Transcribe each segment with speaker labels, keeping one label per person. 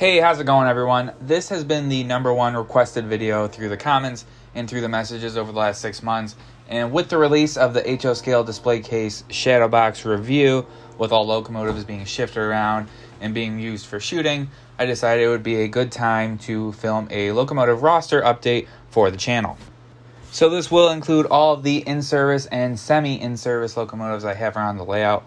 Speaker 1: Hey, how's it going, everyone? This has been the #1 requested video through the comments and through the messages over the last 6 months. And with the release of the HO Scale display case shadow box review, with all locomotives being shifted around and being used for shooting, I decided it would be a good time to film a locomotive roster update for the channel. So this will include all of the in-service and semi-in-service locomotives I have around the layout.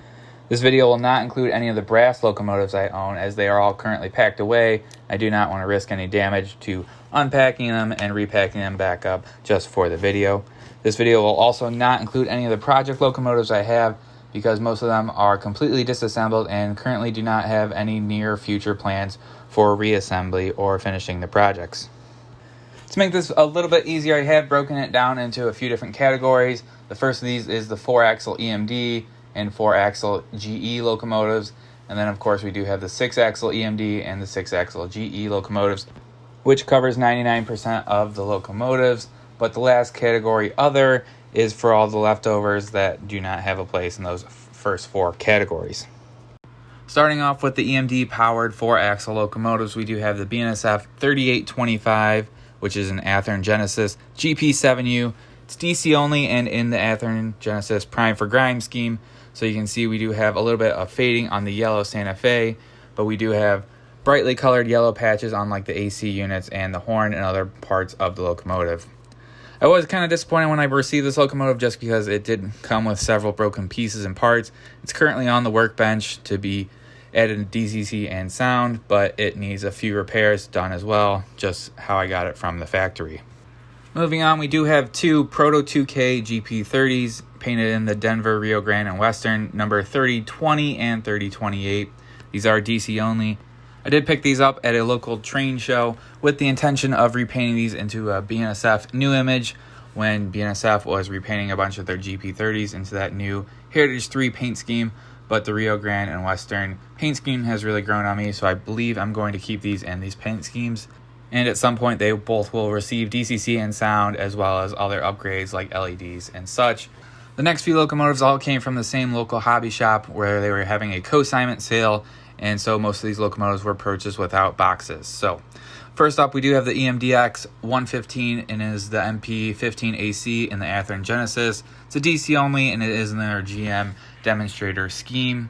Speaker 1: This video will not include any of the brass locomotives I own, as they are all currently packed away. I do not want to risk any damage to unpacking them and repacking them back up just for the video. This video will also not include any of the project locomotives I have, because most of them are completely disassembled and currently do not have any near future plans for reassembly or finishing the projects. To make this a little bit easier, I have broken it down into a few different categories. The first of these is the 4-axle EMD and 4-axle GE locomotives, and then of course we do have the 6-axle EMD and the 6-axle GE locomotives, which covers 99% of the locomotives. But the last category, other, is for all the leftovers that do not have a place in those first four categories. Starting off with the EMD powered 4-axle locomotives, we do have the Bnsf 3825, which is an Athena Genesis GP7U. It's DC only and in the Athena Genesis Prime for Grime scheme. So you can see we do have a little bit of fading on the yellow Santa Fe, but we do have brightly colored yellow patches on like the AC units and the horn and other parts of the locomotive. I was kind of disappointed when I received this locomotive just because it did come with several broken pieces and parts. It's currently on the workbench to be added DCC and sound, but it needs a few repairs done as well, just how I got it from the factory. Moving on, we do have two Proto2k Gp30s painted in the Denver, Rio Grande, and Western, number 3020 and 3028. These are DC only. I did pick these up at a local train show with the intention of repainting these into a Bnsf new image when Bnsf was repainting a bunch of their Gp30s into that new Heritage 3 paint scheme, but the Rio Grande and Western paint scheme has really grown on me, so I believe I'm going to keep these in these paint schemes. And at some point, they both will receive DCC and sound, as well as other upgrades like LEDs and such. The next few locomotives all came from the same local hobby shop where they were having a co-assignment sale, and so most of these locomotives were purchased without boxes. So first up, we do have the Emdx 115, and it is the MP15AC in the Athena Genesis. It's a DC only, and it is in their GM demonstrator scheme.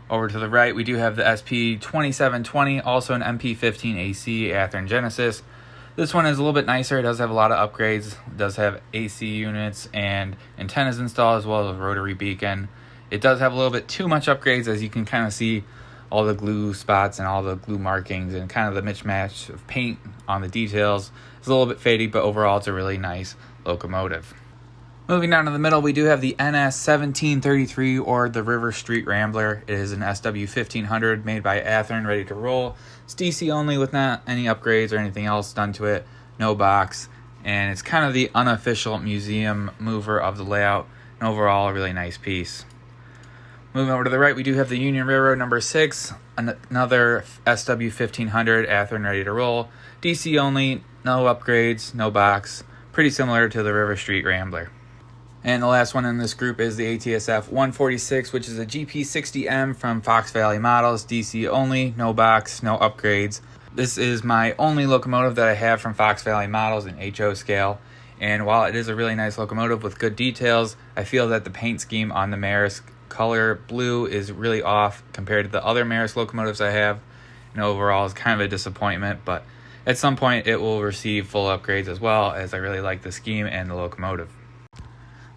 Speaker 1: Over to the right, we do have the SP2720, also an MP15AC Athena Genesis. This one is a little bit nicer. It does have a lot of upgrades. It does have AC units and antennas installed, as well as a rotary beacon. It does have a little bit too much upgrades, as you can kind of see all the glue spots and all the glue markings and kind of the mismatch of paint on the details. It's a little bit faded, but overall it's a really nice locomotive. Moving down to the middle, we do have the NS1733, or the River Street Rambler. It is an SW1500 made by Athena, ready to roll. It's DC only with not any upgrades or anything else done to it. No box. And it's kind of the unofficial museum mover of the layout. And overall, a really nice piece. Moving over to the right, we do have the Union Railroad number 6. Another SW1500 Athena, ready to roll. DC only, no upgrades, no box. Pretty similar to the River Street Rambler. And the last one in this group is the ATSF 146, which is a GP60M from Fox Valley Models, DC only, no box, no upgrades. This is my only locomotive that I have from Fox Valley Models in HO scale. And while it is a really nice locomotive with good details, I feel that the paint scheme on the Maersk color blue is really off compared to the other Maersk locomotives I have. And overall, it's kind of a disappointment, but at some point it will receive full upgrades as well, as I really like the scheme and the locomotive.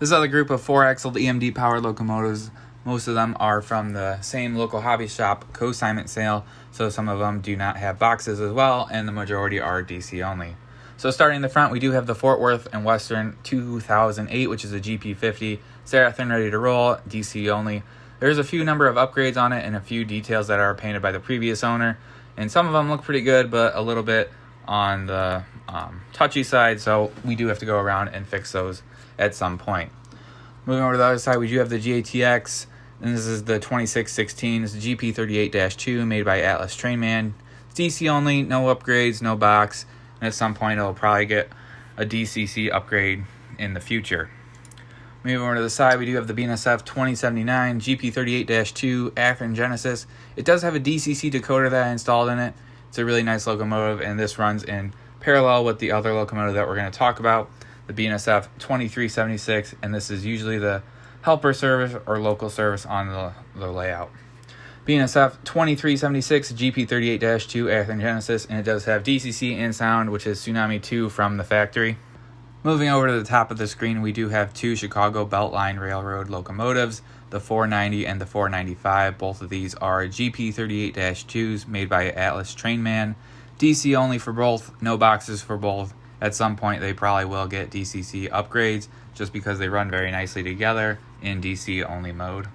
Speaker 1: This other group of 4-axle EMD powered locomotives, most of them are from the same local hobby shop co-assignment sale, so some of them do not have boxes as well, and the majority are DC only. So starting in the front, we do have the Fort Worth and Western 2008, which is a GP50. It's Athena, ready to roll, DC only. There's a few number of upgrades on it and a few details that are painted by the previous owner, and some of them look pretty good, but a little bit on the touchy side, so we do have to go around and fix those at some point. Moving over to the other side, we do have the GATX, and this is the 2616. It's the GP38-2 made by Atlas Trainman. It's DC only, no upgrades, no box, and at some point it'll probably get a DCC upgrade in the future. Moving over to the side, we do have the Bnsf 2079 GP38-2 Athena Genesis. It does have a DCC decoder that I installed in it. It's a really nice locomotive, and this runs in parallel with the other locomotive that we're going to talk about, the Bnsf 2376, and this is usually the helper service or local service on the layout. Bnsf 2376 Gp30s, Athena Genesis, and it does have DCC and sound, which is Tsunami 2 from the factory. Moving over to the top of the screen, we do have two Chicago Beltline Railroad locomotives, the 490 and the 495. Both of these are Gp38-2s made by Atlas Trainman. DC only for both, no boxes for both. At some point, they probably will get DCC upgrades just because they run very nicely together in DC only mode.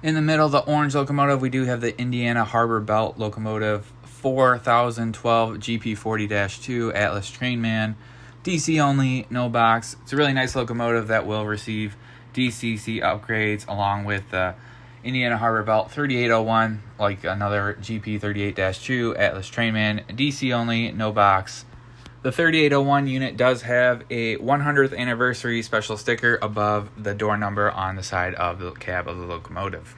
Speaker 1: In the middle, the orange locomotive, we do have the Indiana Harbor Belt Locomotive 4012 GP40-2 Atlas Trainman. DC only, no box. It's a really nice locomotive that will receive DCC upgrades along with the Indiana Harbor Belt 3801, like another GP38-2 Atlas Trainman. DC only, no box. The 3801 unit does have a 100th anniversary special sticker above the door number on the side of the cab of the locomotive.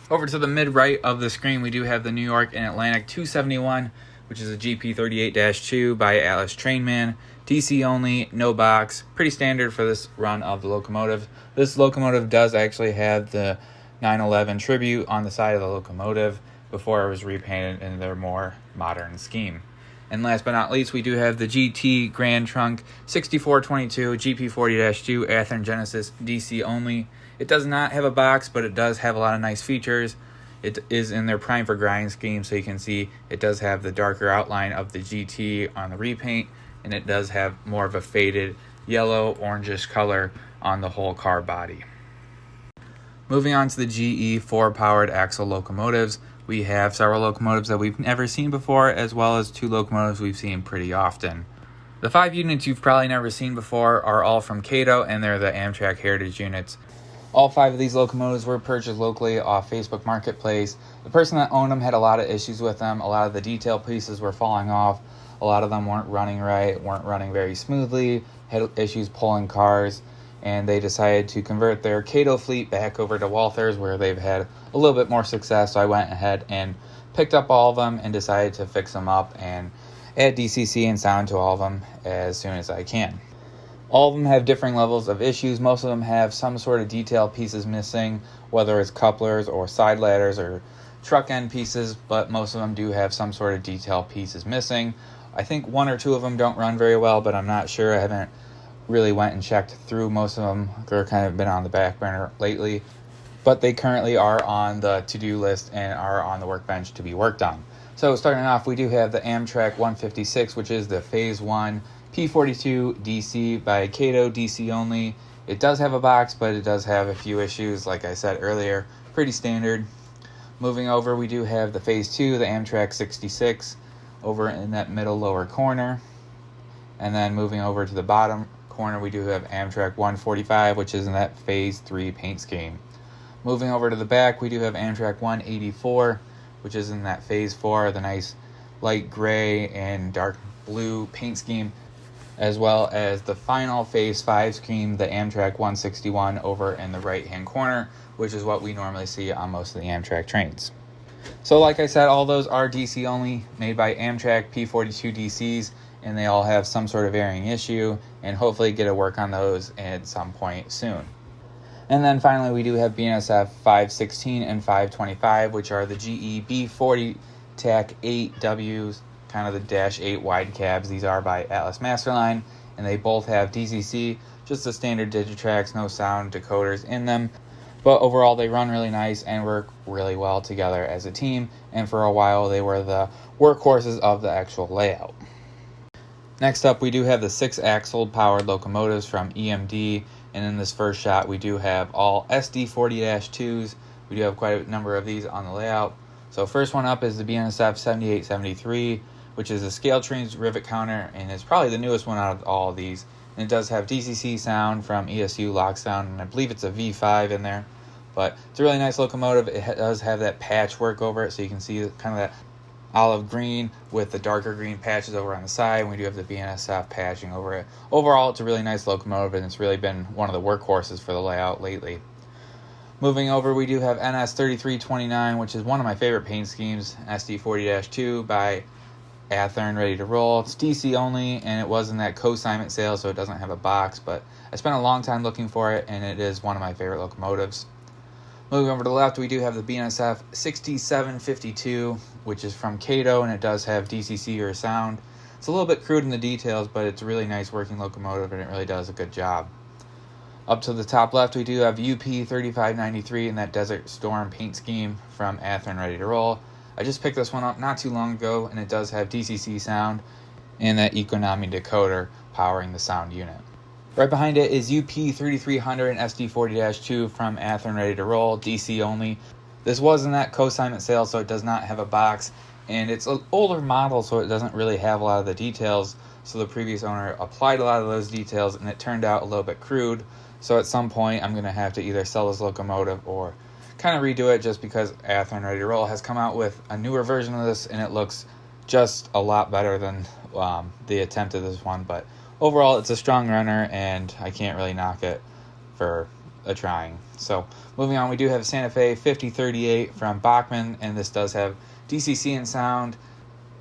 Speaker 1: Over to the mid-right of the screen, we do have the New York and Atlantic 271, which is a GP38-2 by Atlas Trainman. DC only, no box. Pretty standard for this run of the locomotive. This locomotive does actually have the 911 tribute on the side of the locomotive before it was repainted in their more modern scheme. And last but not least, we do have the GT Grand Trunk 6422 GP40-2 Athena Genesis DC only. It does not have a box, but it does have a lot of nice features. It is in their prime for grind scheme, so you can see it does have the darker outline of the GT on the repaint, and it does have more of a faded yellow orangish color on the whole car body. Moving on to the GE 4-powered axle locomotives, we have several locomotives that we've never seen before, as well as two locomotives we've seen pretty often. The 5 units you've probably never seen before are all from Cato, and they're the Amtrak Heritage units. All 5 of these locomotives were purchased locally off Facebook Marketplace. The person that owned them had a lot of issues with them. A lot of the detail pieces were falling off. A lot of them weren't running right, weren't running very smoothly, had issues pulling cars, and they decided to convert their Cato fleet back over to Walthers, where they've had a little bit more success. So I went ahead and picked up all of them and decided to fix them up and add DCC and sound to all of them as soon as I can. All of them have differing levels of issues. Most of them have some sort of detail pieces missing, whether it's couplers or side ladders or truck end pieces, but most of them do have some sort of detail pieces missing. I think 1 or 2 of them don't run very well, but I'm not sure. I haven't really went and checked through most of them. They're kind of been on the back burner lately, but they currently are on the to-do list and are on the workbench to be worked on. So starting off, we do have the Amtrak 156, which is the Phase 1 P42 DC by Cato, DC only. It does have a box, but it does have a few issues, like I said earlier, pretty standard. Moving over, we do have the Phase 2, the Amtrak 66, over in that middle lower corner. And then moving over to the bottom corner, we do have Amtrak 145, which is in that Phase 3 paint scheme. Moving over to the back, we do have Amtrak 184, which is in that Phase 4, the nice light gray and dark blue paint scheme, as well as the final Phase 5 scheme, the Amtrak 161 over in the right-hand corner, which is what we normally see on most of the Amtrak trains. So like I said, all those are DC only, made by Amtrak P42 DCs, and they all have some sort of varying issue, and hopefully get to work on those at some point soon. And then finally, we do have Bnsf 516 and 525, which are the GE B40 TAC 8Ws, kind of the Dash 8 wide cabs. These are by Atlas Masterline, and they both have DCC, just the standard Digitracks, no sound decoders in them. But overall, they run really nice and work really well together as a team, and for a while, they were the workhorses of the actual layout. Next up, we do have the 6-axle powered locomotives from EMD, and in this first shot, we do have all SD40-2s. We do have quite a number of these on the layout. So first one up is the Bnsf 7873, which is a scale trains rivet counter, and it's probably the newest one out of all of these. And it does have DCC sound from ESU lock sound, and I believe it's a V5 in there. But it's a really nice locomotive. It does have that patchwork over it, so you can see kind of that olive green with the darker green patches over on the side, and we do have the Bnsf patching over it. Overall, it's a really nice locomotive, and it's really been one of the workhorses for the layout lately. Moving over, we do have NS 3329, which is one of my favorite paint schemes, SD40-2 by Athena ready to roll. It's DC only, and it was in that consignment sale, so it doesn't have a box, but I spent a long time looking for it, and it is one of my favorite locomotives. Moving over to the left, we do have the Bnsf 6752, which is from Cato, and it does have DCC or sound. It's a little bit crude in the details, but it's a really nice working locomotive, and it really does a good job. Up to the top left, we do have UP3593 in that Desert Storm paint scheme from Athena Ready to Roll. I just picked this one up not too long ago, and it does have DCC sound and that Economy decoder powering the sound unit. Right behind it is UP3300 and SD40-2 from Athena Ready to Roll, DC only. This was in that consignment sale, so it does not have a box, and it's an older model, so it doesn't really have a lot of the details. So the previous owner applied a lot of those details, and it turned out a little bit crude. So at some point, I'm going to have to either sell this locomotive or kind of redo it, just because Athena Ready to Roll has come out with a newer version of this, and it looks just a lot better than the attempt of this one. But overall, it's a strong runner, and I can't really knock it for a trying. So moving on, we do have Santa Fe 5038 from Bachmann, and this does have DCC and sound.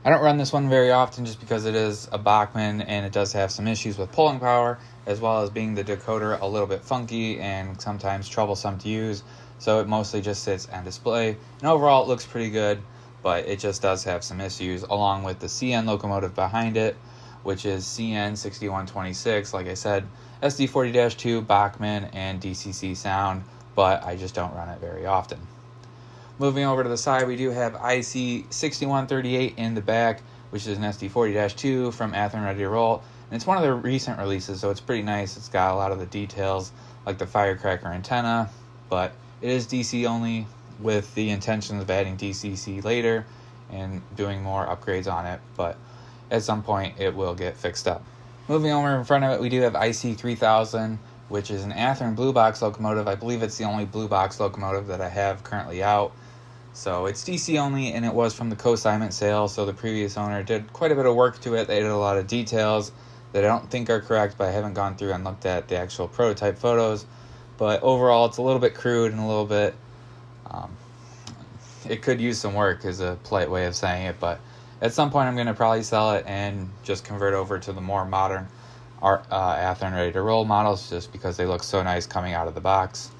Speaker 1: I don't run this one very often just because it is a Bachmann, and it does have some issues with pulling power, as well as being the decoder a little bit funky and sometimes troublesome to use. So it mostly just sits on display, and overall it looks pretty good, but it just does have some issues, along with the CN locomotive behind it, which is CN6126. Like I said, SD40-2, Bachmann, and DCC sound, but I just don't run it very often. Moving over to the side, we do have IC6138 in the back, which is an SD40-2 from Athena Ready to Roll. And it's one of the recent releases, so it's pretty nice. It's got a lot of the details, like the firecracker antenna, but it is DC only, with the intentions of adding DCC later and doing more upgrades on it, but at some point it will get fixed up. Moving over in front of it, we do have IC3000, which is an Athena blue box locomotive. I believe it's the only blue box locomotive that I have currently out. So it's DC only, and it was from the consignment sale, so the previous owner did quite a bit of work to it. They did a lot of details that I don't think are correct, but I haven't gone through and looked at the actual prototype photos. But overall, it's a little bit crude and a little bit, it could use some work, is a polite way of saying it, but at some point I'm going to probably sell it and just convert over to the more modern Athena Ready to Roll models, just because they look so nice coming out of the box.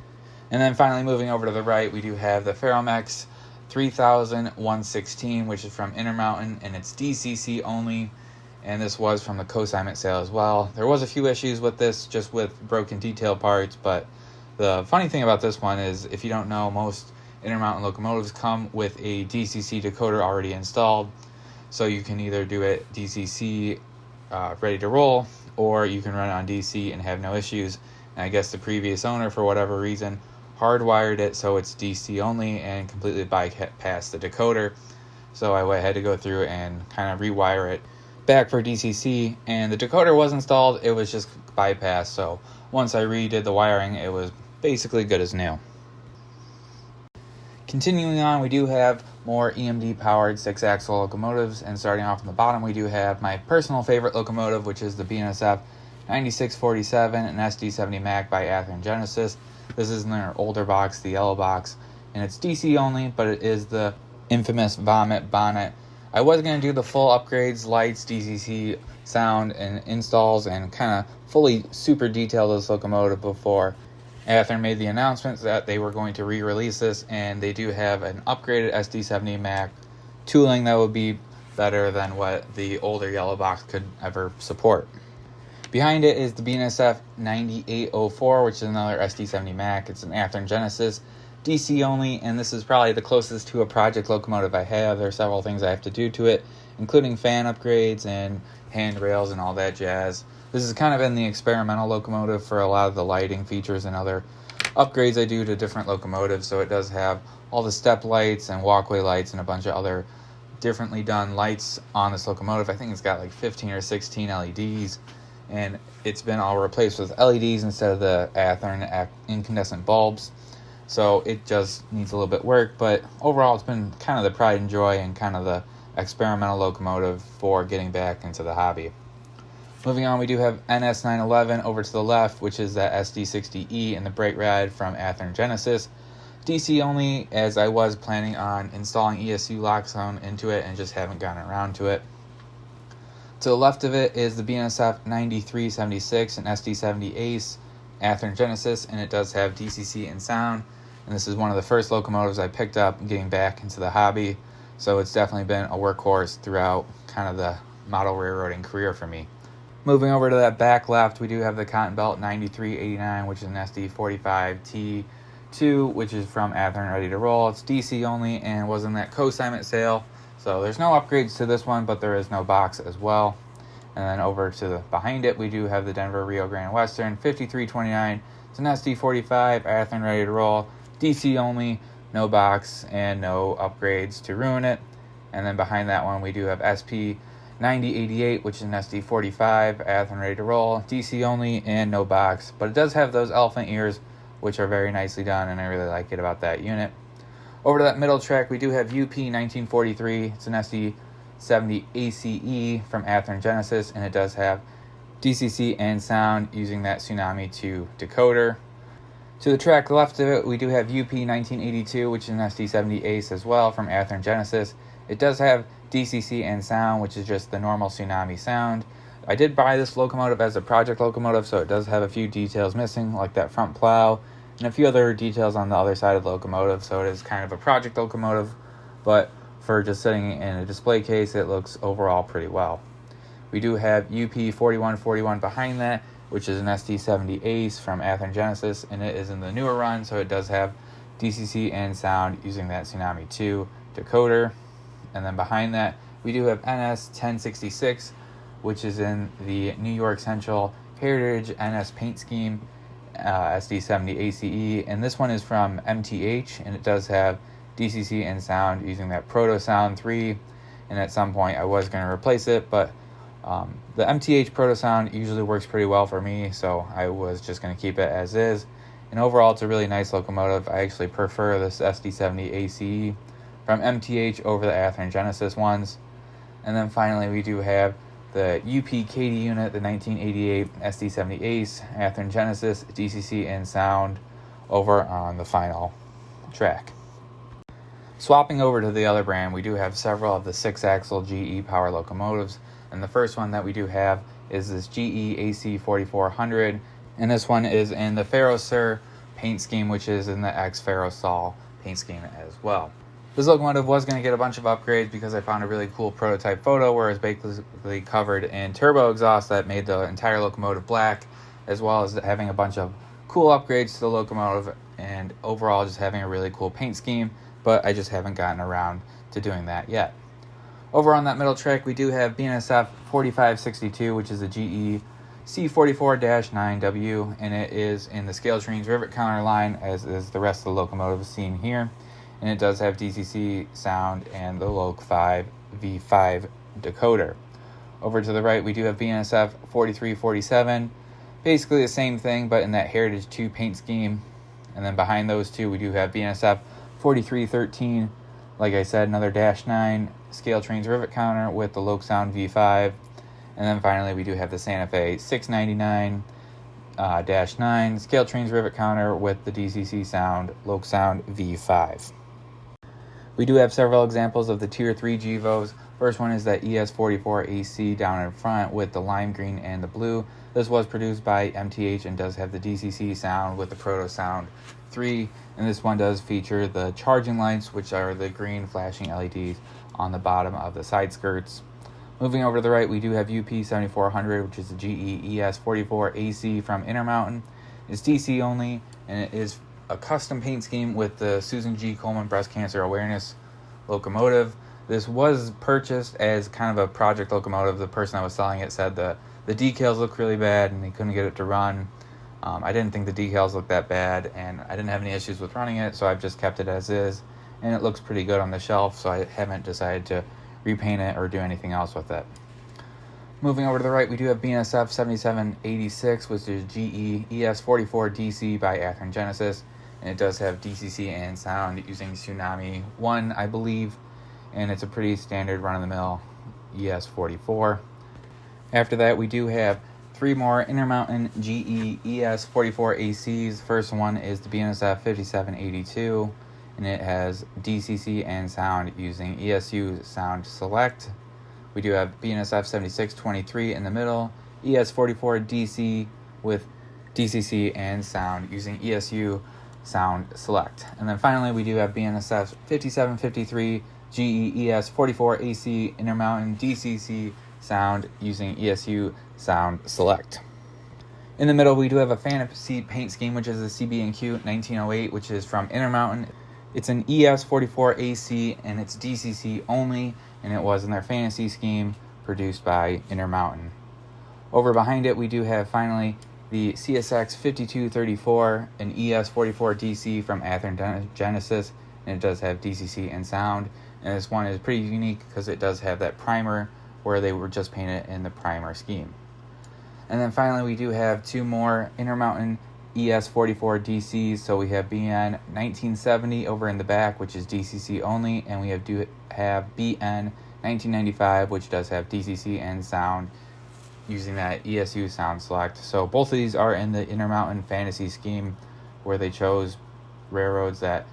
Speaker 1: And then finally, moving over to the right, we do have the Ferromax 3116, which is from Intermountain, and it's DCC only, and this was from the consignment sale as well. There was a few issues with this, just with broken detail parts, but the funny thing about this one is, if you don't know, most Intermountain locomotives come with a DCC decoder already installed, so you can either do it DCC ready to roll, or you can run it on DC and have no issues. And I guess the previous owner, for whatever reason, hardwired it so it's DC only and completely bypassed the decoder. So I had to go through and kind of rewire it back for DCC, and the decoder was installed, it was just bypassed. So once I redid the wiring, it was basically good as new. Continuing on, we do have more EMD powered 6-axle locomotives, and starting off on the bottom, we do have my personal favorite locomotive, which is the Bnsf 9647 and SD70 Mac by Athena Genesis. This is in their older box, the yellow box, and it's DC only, but it is the infamous vomit bonnet. I was going to do the full upgrades, lights, DCC, sound, and installs, and kind of fully super detail this locomotive before Athena made the announcement that they were going to re-release this, and they do have an upgraded SD70 Mac tooling that would be better than what the older yellow box could ever support. Behind it is the Bnsf 9804, which is another SD70 Mac. It's an Athena Genesis, DC only, and this is probably the closest to a project locomotive I have. There are several things I have to do to it, including fan upgrades and handrails and all that jazz. This is kind of in the experimental locomotive for a lot of the lighting features and other upgrades I do to different locomotives. So it does have all the step lights and walkway lights and a bunch of other differently done lights on this locomotive. I think it's got like 15 or 16 LEDs, and it's been all replaced with LEDs instead of the Athena incandescent bulbs. So it just needs a little bit of work, but overall it's been kind of the pride and joy and kind of the experimental locomotive for getting back into the hobby. Moving on, we do have NS911 over to the left, which is that SD60E in the bright red from Athena Genesis. DC only, as I was planning on installing ESU lock zone into it and just haven't gotten around to it. To the left of it is the Bnsf 9376 and SD70 Ace Athena Genesis, and it does have DCC and sound. And this is one of the first locomotives I picked up getting back into the hobby, so it's definitely been a workhorse throughout kind of the model railroading career for me. Moving over to that back left, we do have the Cotton Belt 9389, which is an SD45T2, which is from Athena Ready to Roll. It's DC only and was in that consignment sale, so there's no upgrades to this one, but there is no box as well. And then over to the behind it, we do have the Denver Rio Grande Western 5329. It's an SD45, Athena Ready to Roll, DC only, no box, and no upgrades to ruin it. And then behind that one, we do have SP 9088, which is an SD45, Athena Ready to Roll, DC only, and no box. But it does have those elephant ears, which are very nicely done, and I really like it about that unit. Over to that middle track, we do have UP 1943. It's an SD70 ACE from Athena Genesis, and it does have DCC and sound using that Tsunami 2 decoder. To the track left of it, we do have UP 1982, which is an SD70 Ace as well from Athena Genesis. It does have DCC and sound, which is just the normal Tsunami sound. I did buy this locomotive as a project locomotive, so it does have a few details missing, like that front plow, and a few other details on the other side of the locomotive, so it is kind of a project locomotive, but for just sitting in a display case, it looks overall pretty well. We do have UP 4141 behind that, which is an SD70 Ace from Athena Genesis, and it is in the newer run, so it does have DCC and sound using that Tsunami 2 decoder. And then behind that, we do have NS 1066, which is in the New York Central Heritage NS paint scheme, SD70 ACE, and this one is from MTH, and it does have DCC and sound using that Proto Sound 3, and at some point I was going to replace it, but the MTH Proto Sound usually works pretty well for me, so I was just going to keep it as is. And overall, it's a really nice locomotive. I actually prefer this SD70 ACE from MTH over the Athena Genesis ones. And then finally, we do have the UP Katy unit, the 1988 SD70 Ace, Athena Genesis, DCC and sound over on the final track. Swapping over to the other brand, we do have several of the 6-axle GE power locomotives. And the first one that we do have is this GE AC 4400. And this one is in the Ferrosur paint scheme, which is in the X-Ferrosol paint scheme as well. This locomotive was going to get a bunch of upgrades because I found a really cool prototype photo where it's basically covered in turbo exhaust that made the entire locomotive black, as well as having a bunch of cool upgrades to the locomotive and overall just having a really cool paint scheme, but I just haven't gotten around to doing that yet. Over on that middle track, we do have Bnsf 4562, which is a GE C44-9W, and it is in the scale trains rivet counter line, as is the rest of the locomotive seen here. And it does have DCC sound and the Loc 5 V5 decoder. Over to the right, we do have Bnsf 4347, basically the same thing, but in that Heritage 2 paint scheme. And then behind those two, we do have Bnsf 4313, like I said, another -9 scale trains rivet counter with the Loc Sound V5. And then finally, we do have the Santa Fe 699 -9 scale trains rivet counter with the DCC sound Loc Sound V5. We do have several examples of the Tier 3 Gevos. First one is that ES44AC down in front with the lime green and the blue. This was produced by MTH and does have the DCC sound with the Proto Sound 3. And this one does feature the charging lights, which are the green flashing LEDs on the bottom of the side skirts. Moving over to the right, we do have UP 7400, which is the GE ES44AC from Intermountain. It's DC only, and it is a custom paint scheme with the Susan G. Komen Breast Cancer Awareness locomotive. This was purchased as kind of a project locomotive. The person that was selling it said the decals look really bad and they couldn't get it to run. I didn't think the decals looked that bad, and I didn't have any issues with running it, so I've just kept it as is. And it looks pretty good on the shelf, so I haven't decided to repaint it or do anything else with it. Moving over to the right, we do have Bnsf 7786, which is GE ES44DC by Athena Genesis, and it does have DCC and sound using Tsunami 1, I believe, and it's a pretty standard run-of-the-mill ES44. After that, we do have three more Intermountain GE ES44ACs. First one is the Bnsf 5782, and it has DCC and sound using ESU Sound Select we do have Bnsf 7623 in the middle, ES44 DC with DCC and sound using ESU sound select. And then finally we do have Bnsf 5753 GEES44 AC Intermountain DCC sound using ESU sound select. In the middle we do have a fantasy paint scheme, which is a CB&Q 1908, which is from Intermountain. It's an ES44 AC and it's DCC only, and it was in their fantasy scheme produced by Intermountain. Over behind it we do have finally the CSX 5234, an ES44 DC from Athena Genesis, and it does have DCC and sound. And this one is pretty unique because it does have that primer where they were just painted in the primer scheme. And then finally we do have two more Intermountain ES44 DCs. So we have BN 1970 over in the back, which is DCC only, and we have BN 1995, which does have DCC and sound using that ESU sound select. So both of these are in the Intermountain fantasy scheme, where they chose railroads that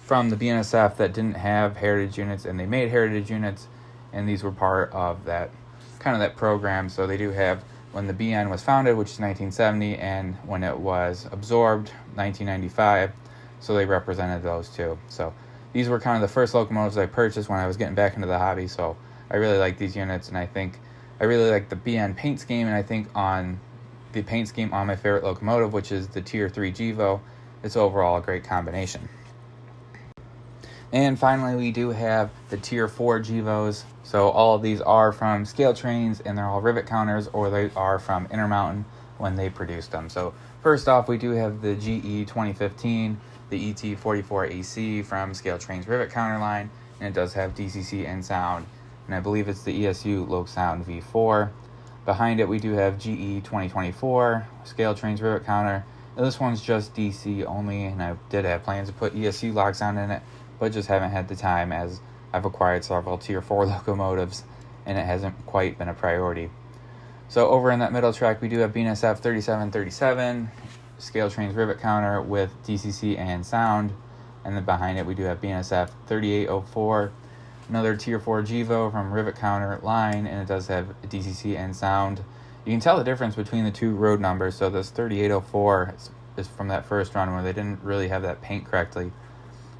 Speaker 1: from the Bnsf that didn't have heritage units, and they made heritage units, and these were part of that kind of that program. So they do have, when the BN was founded, which is 1970, and when it was absorbed, 1995, so they represented those two. So these were kind of the first locomotives I purchased when I was getting back into the hobby, so I really like these units, and I think I really like the BN paint scheme, and I think on the paint scheme on my favorite locomotive, which is the Tier 3 Gevo, it's overall a great combination. And finally, we do have the Tier 4 Gevos. So all of these are from scale trains, and they're all rivet counters, or they are from Intermountain when they produced them. So first off, we do have the GE 2015, the ET44 AC from Scale Train's rivet counter line, and it does have DCC and sound. And I believe it's the ESU Loc Sound V4. Behind it, we do have GE 2024, Scale Train's rivet counter. Now, this one's just DC only, and I did have plans to put ESU Loc Sound in it, but just haven't had the time, as I've acquired several Tier 4 locomotives, and it hasn't quite been a priority. So over in that middle track, we do have Bnsf 3737, Scale Train's rivet counter with DCC and sound. And then behind it, we do have Bnsf 3804, another Tier 4 Gevo from rivet counter line, and it does have DCC and sound. You can tell the difference between the two road numbers. So this 3804 is from that first run where they didn't really have that paint correctly.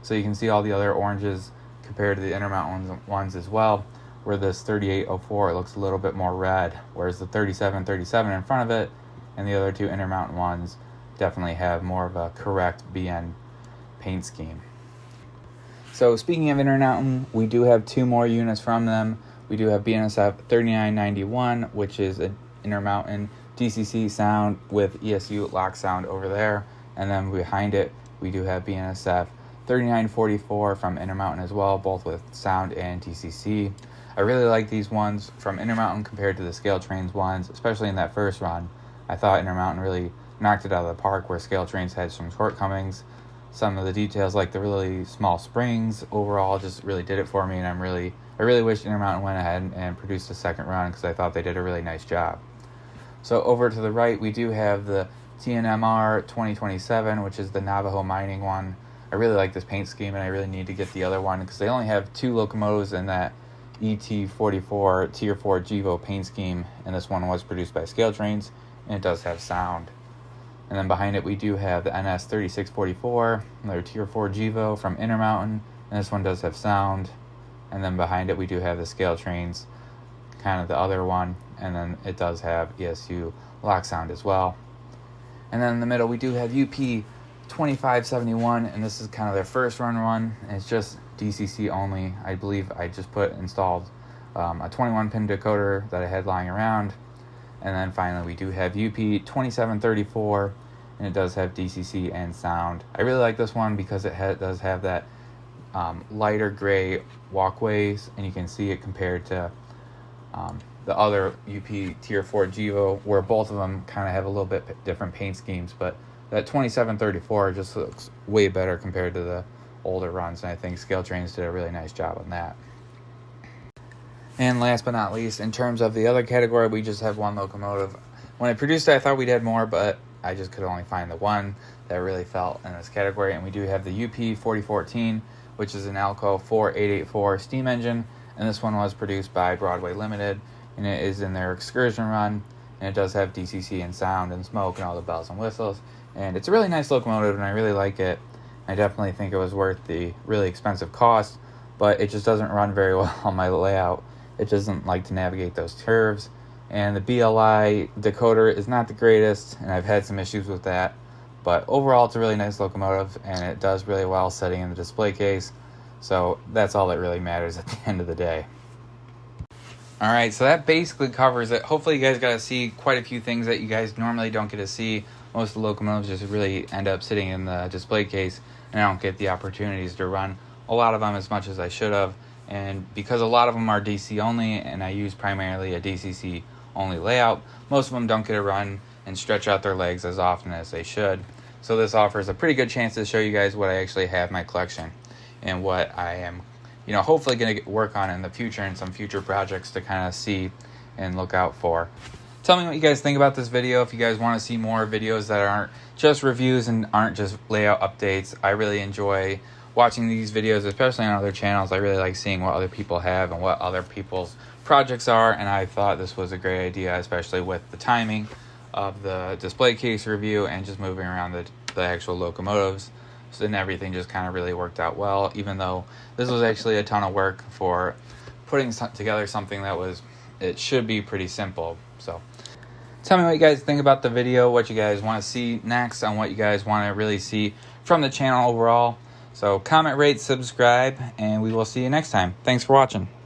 Speaker 1: So you can see all the other oranges compared to the Intermountain ones as well, where this 3804 it looks a little bit more red, whereas the 3737 in front of it and the other two Intermountain ones definitely have more of a correct BN paint scheme. So speaking of Intermountain, we do have two more units from them. We do have Bnsf 3991, which is an Intermountain DCC sound with ESU Loc Sound over there. And then behind it, we do have Bnsf 3944 from Intermountain as well, both with sound and DCC. I really like these ones from Intermountain compared to the Scale Trains ones, especially in that first run. I thought Intermountain really knocked it out of the park, where Scale Trains had some shortcomings. Some of the details, like the really small springs, overall just really did it for me, and I really wish Intermountain went ahead and produced a second run, because I thought they did a really nice job. So over to the right, we do have the Tnmr 2027, which is the Navajo mining one. I really like this paint scheme, and I really need to get the other one, because they only have two locomotives in that ET44 Tier 4 Gevo paint scheme, and this one was produced by Scale Trains, and it does have sound. And then behind it, we do have the NS 3644, another Tier 4 Gevo from Intermountain, and this one does have sound. And then behind it, we do have the Scale Trains, kind of the other one, and then it does have ESU Loc Sound as well. And then in the middle, we do have UP 2571, and this is kind of their first run, and it's just DCC only. I believe I just installed a 21 pin decoder that I had lying around. And then finally, we do have UP 2734, and it does have DCC and sound. I really like this one because it does have that lighter gray walkways, and you can see it compared to the other UP Tier 4 Gevo, where both of them kind of have a little bit different paint schemes, but that 2734 just looks way better compared to the older runs, and I think Scale Trains did a really nice job on that. And last but not least, in terms of the other category, we just have one locomotive. When I produced it, I thought we'd had more, but I just could only find the one that really fell in this category, and we do have the UP 4014, which is an Alco 4884 steam engine. and this one was produced by Broadway Limited, and it is in their excursion run, and it does have DCC and sound and smoke and all the bells and whistles, and it's a really nice locomotive, and I really like it. I definitely think it was worth the really expensive cost, but it just doesn't run very well on my layout. It doesn't like to navigate those curves, and the BLI decoder is not the greatest, and I've had some issues with that. But overall, it's a really nice locomotive, and it does really well sitting in the display case. So that's all that really matters at the end of the day. Alright, so that basically covers it. Hopefully you guys got to see quite a few things that you guys normally don't get to see. Most of the locomotives just really end up sitting in the display case, and I don't get the opportunities to run a lot of them as much as I should have. And because a lot of them are DC only, and I use primarily a DCC only layout, most of them don't get to run and stretch out their legs as often as they should. So this offers a pretty good chance to show you guys what I actually have in my collection and what I am, hopefully going to work on in the future and some future projects to kind of see and look out for. Tell me what you guys think about this video. If you guys want to see more videos that aren't just reviews and aren't just layout updates, I really enjoy watching these videos, especially on other channels. I really like seeing what other people have and what other people's projects are, and I thought this was a great idea, especially with the timing of the display case review and just moving around the actual locomotives. So then everything just kind of really worked out well, even though this was actually a ton of work for putting together something that it should be pretty simple. So tell me what you guys think about the video, what you guys want to see next, and what you guys want to really see from the channel overall. So comment, rate, subscribe, and we will see you next time. Thanks for watching.